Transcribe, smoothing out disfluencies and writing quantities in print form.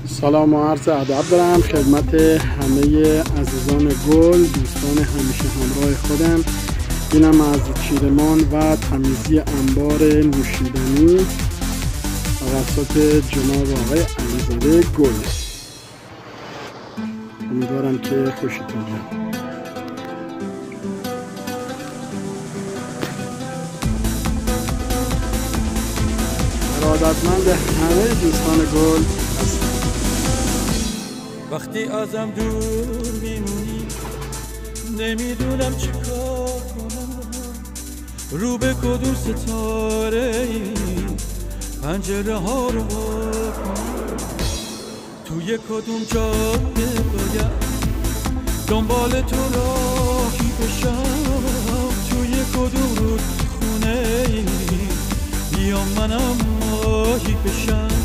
سلام و عرض ادب دارم خدمت همه عزیزان گل، دوستان همیشه همراه خودم. اینم از چیدمان و تمیزی انبار نوشیدنی توسط جناب آقای علیزاده گل. امیدوارم که خوشتون بیاد. ارادتمند همه دوستان گل هستم. وقتی ازم دور میمونی نمیدونم چی کار کنم، رو به کدوم ستاره ای پنجره ها رو وا کنم، توی کدوم جاده باید دنبال تو راهی بشم، توی کدوم رودخونه ای بیام منم ماهی بشم.